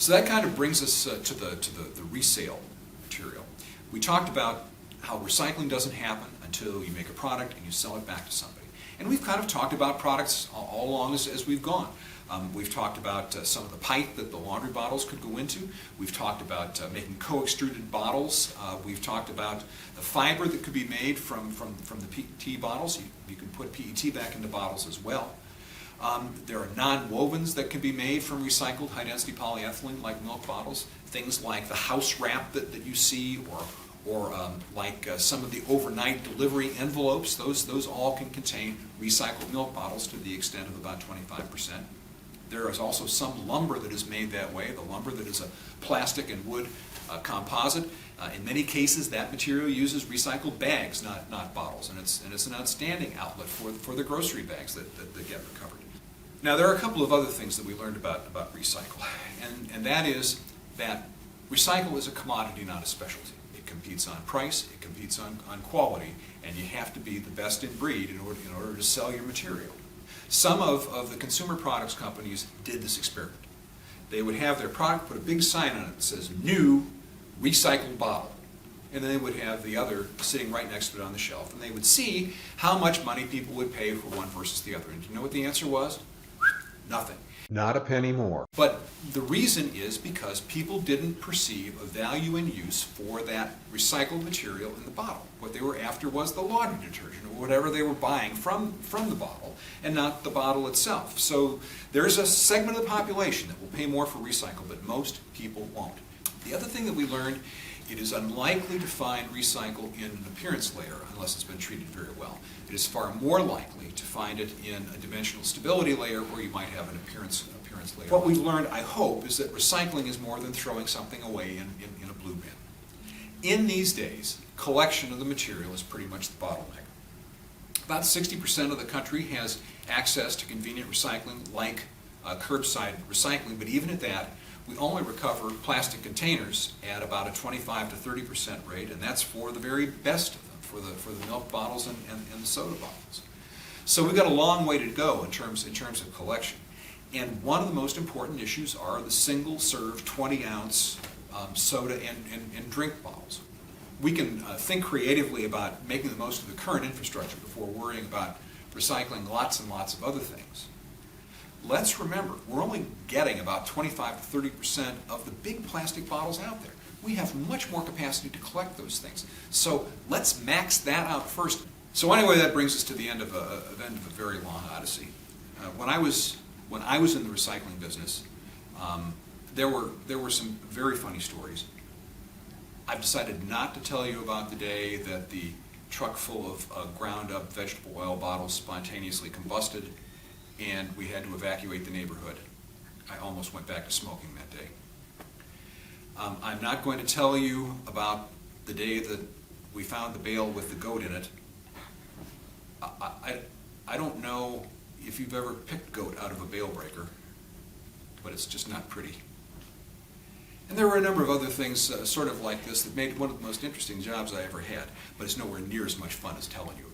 So that kind of brings us to the resale material. We talked about how recycling doesn't happen until you make a product and you sell it back to somebody. And we've kind of talked about products all along as we've gone. We've talked about some of the pipe that the laundry bottles could go into. We've talked about making co-extruded bottles. We've talked about the fiber that could be made from the PET bottles. You can put PET back into bottles as well. There are non-wovens that can be made from recycled high-density polyethylene like milk bottles. Things like the house wrap that you see, or like some of the overnight delivery envelopes. Those all can contain recycled milk bottles to the extent of about 25%. There is also some lumber that is made that way, the lumber that is a plastic and wood composite. In many cases, that material uses recycled bags, not bottles, and it's an outstanding outlet for the grocery bags that get recovered. Now, there are a couple of other things that we learned about recycle, and that is that recycle is a commodity, not a specialty. It competes on price, it competes on quality, and you have to be the best in breed in order to sell your material. Some of the consumer products companies did this experiment. They would have their product, put a big sign on it that says, "New recycled bottle." And then they would have the other sitting right next to it on the shelf. And they would see how much money people would pay for one versus the other. And do you know what the answer was? Nothing. Not a penny more. But the reason is because people didn't perceive a value in use for that recycled material in the bottle. What they were after was the laundry detergent or whatever they were buying from the bottle, and not the bottle itself. So there's a segment of the population that will pay more for recycle, but most people won't. The other thing that we learned, it is unlikely to find recycle in an appearance layer unless it's been treated very well. It is far more likely to find it in a dimensional stability layer where you might have an appearance layer. What we've learned, I hope, is that recycling is more than throwing something away in a blue bin. In these days, collection of the material is pretty much the bottleneck. About 60% of the country has access to convenient recycling like curbside recycling, but even at that, we only recover plastic containers at about a 25 to 30% rate, and that's for the very best of them, for the milk bottles and the soda bottles. So we've got a long way to go in terms of collection. And one of the most important issues are the single-serve 20-ounce soda and drink bottles. We can think creatively about making the most of the current infrastructure before worrying about recycling lots and lots of other things. Let's remember, we're only getting about 25 to 30% of the big plastic bottles out there. We have much more capacity to collect those things. So let's max that out first. So anyway, that brings us to the end of a very long odyssey. When I was in the recycling business, there were some very funny stories. I've decided not to tell you about the day that the truck full of ground-up vegetable oil bottles spontaneously combusted, and we had to evacuate the neighborhood. I almost went back to smoking that day. I'm not going to tell you about the day that we found the bale with the goat in it. I don't know if you've ever picked goat out of a bale breaker, but it's just not pretty. And there were a number of other things sort of like this that made it one of the most interesting jobs I ever had, but it's nowhere near as much fun as telling you